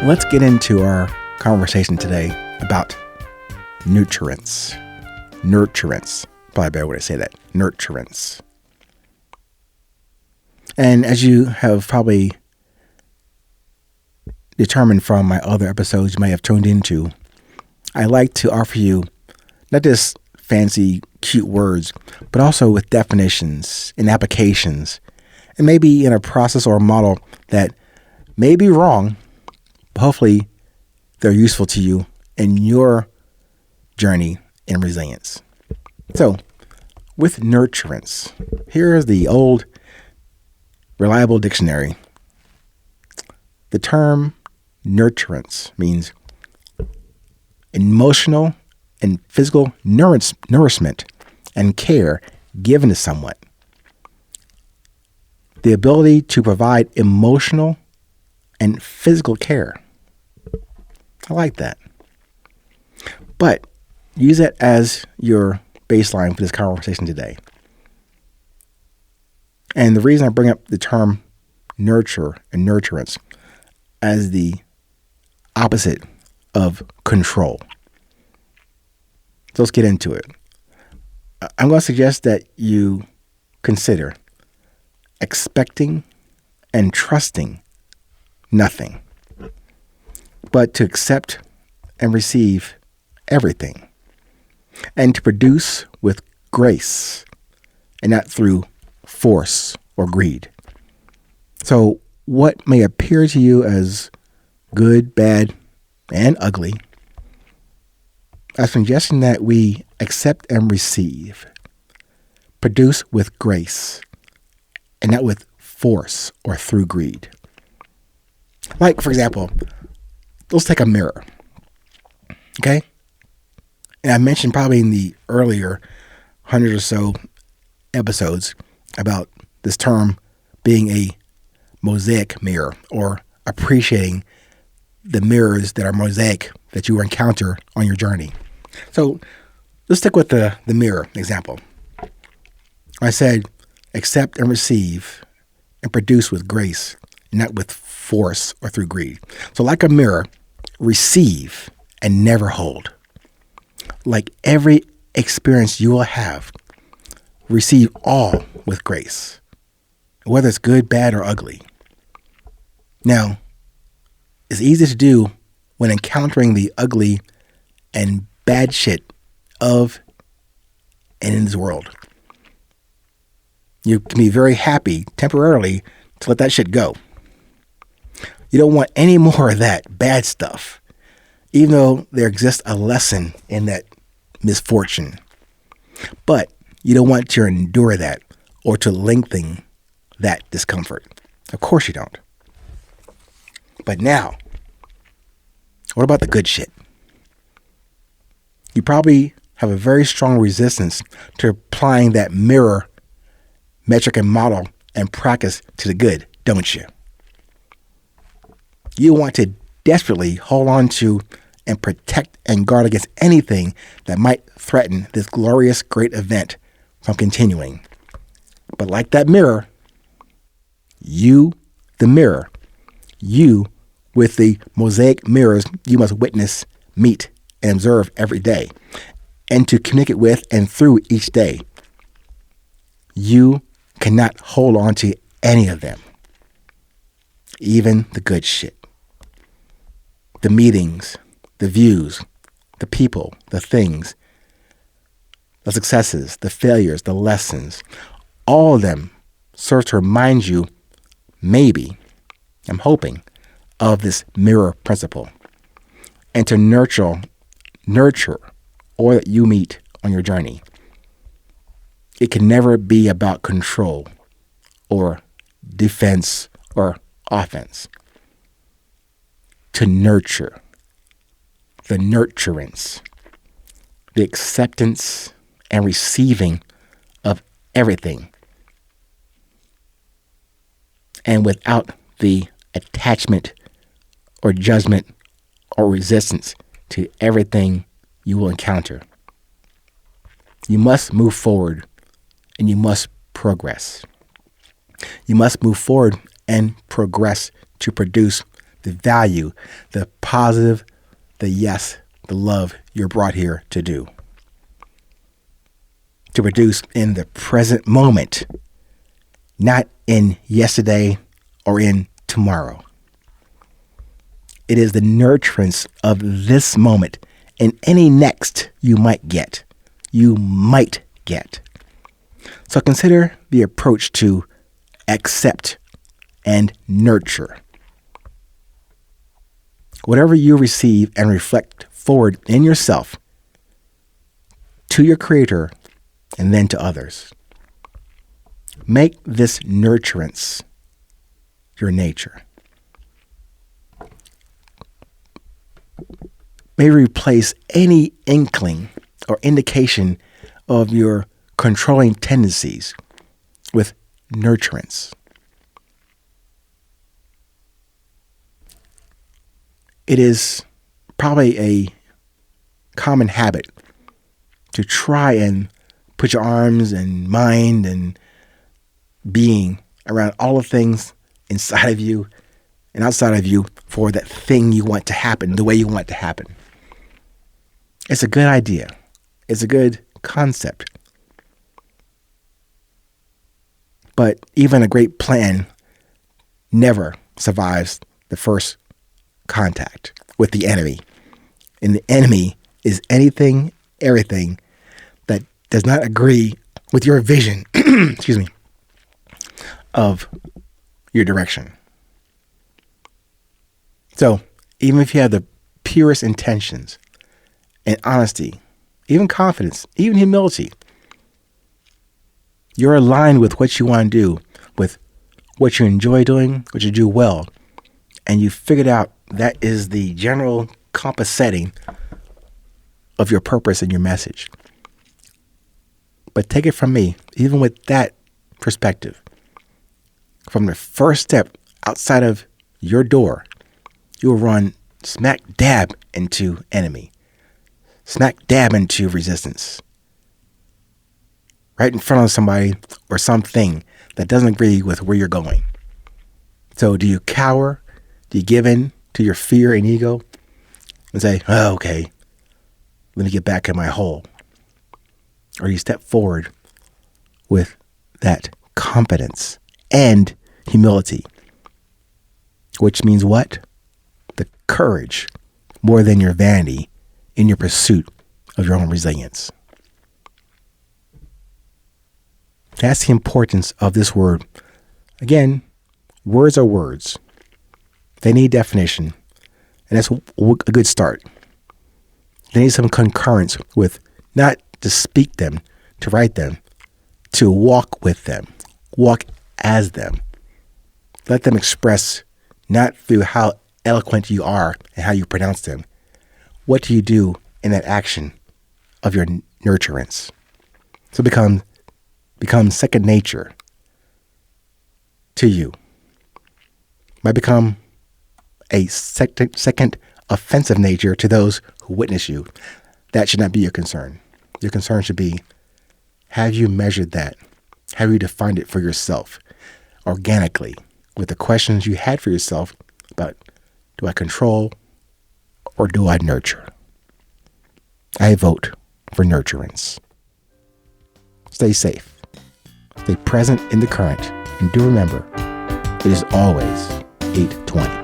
Let's get into our conversation today about nurturance. Nurturance. Probably a better way to say that. Nurturance. And as you have probably determined from my other episodes you may have tuned into, I like to offer you not just fancy, cute words, but also with definitions and applications, and maybe in a process or a model that may be wrong, but hopefully they're useful to you in your journey in resilience. So, with nurturance, here is the old reliable dictionary. The term nurturance means emotional and physical nourishment and care given to someone. The ability to provide emotional and physical care. I like that. But use that as your baseline for this conversation today. And the reason I bring up the term nurture and nurturance as the opposite of control. So let's get into it. I'm going to suggest that you consider expecting and trusting nothing, but to accept and receive everything, and to produce with grace and not through force or greed. So what may appear to you as good, bad, and ugly, I'm suggesting that we accept and receive, produce with grace, and not with force or through greed. Like, for example, let's take a mirror, okay? And I mentioned probably in the earlier 100 or so episodes about this term being a mosaic mirror, or appreciating the mirrors that are mosaic that you encounter on your journey. So let's stick with the mirror example. I said accept and receive and produce with grace, not with force or through greed. So like a mirror, receive and never hold. Like every experience you will have, receive all with grace, whether it's good, bad, or ugly. Now, it's easy to do when encountering the ugly and bad shit of and in this world. You can be very happy temporarily to let that shit go. You don't want any more of that bad stuff, even though there exists a lesson in that misfortune. But you don't want to endure that or to lengthen that discomfort. Of course you don't. But now, what about the good shit? You probably have a very strong resistance to applying that mirror metric and model and practice to the good, don't you? You want to desperately hold on to and protect and guard against anything that might threaten this glorious great event from continuing. But like that mirror, you, the mirror, you with the mosaic mirrors you must witness, meet, and observe every day, and to communicate with and through each day. You cannot hold on to any of them, even the good shit. The meetings, the views, the people, the things, the successes, the failures, the lessons, all of them serve to remind you, maybe, I'm hoping, of this mirror principle, and to nurture all that you meet on your journey. It can never be about control or defense or offense. To nurture, the nurturance, the acceptance and receiving of everything, and without the attachment or judgment or resistance to everything you will encounter. You must move forward and you must progress. You must move forward and progress to produce the value, the positive, the yes, the love you're brought here to do. To produce in the present moment, not in yesterday or in tomorrow. It is the nurturance of this moment and any next you might get. So consider the approach to accept and nurture. Whatever you receive and reflect forward in yourself, to your Creator, and then to others. Make this nurturance your nature. May replace any inkling or indication of your controlling tendencies with nurturance. It is probably a common habit to try and put your arms and mind and being around all the things inside of you and outside of you for that thing you want to happen, the way you want it to happen. It's a good idea. It's a good concept. But even a great plan never survives the first contact with the enemy. And the enemy is anything, everything that does not agree with your vision, excuse me, of your direction. So even if you have the purest intentions and honesty, even confidence, even humility, you're aligned with what you want to do, with what you enjoy doing, what you do well, and you figured out that is the general compass setting of your purpose and your message. But take it from me, even with that perspective, from the first step outside of your door, you'll run smack dab into enemy, smack dab into resistance, right in front of somebody or something that doesn't agree with where you're going. So do you cower? Do you give in to your fear and ego and say, oh, okay, let me get back in my hole? Or you step forward with that confidence and humility, which means what? The courage more than your vanity in your pursuit of your own resilience. That's the importance of this word. Again, words are words. They need definition, and that's a good start. They need some concurrence with not to speak them, to write them, to walk with them, walk as them. Let them express not through how eloquent you are and how you pronounce them. What do you do in that action of your nurturance? So become second nature to you. Might become a second offensive nature to those who witness you. That should not be your concern. Your concern should be, have you measured that? Have you defined it for yourself organically with the questions you had for yourself about, do I control or do I nurture? I vote for nurturance. Stay safe. Stay present in the current. And do remember, it is always 8:20.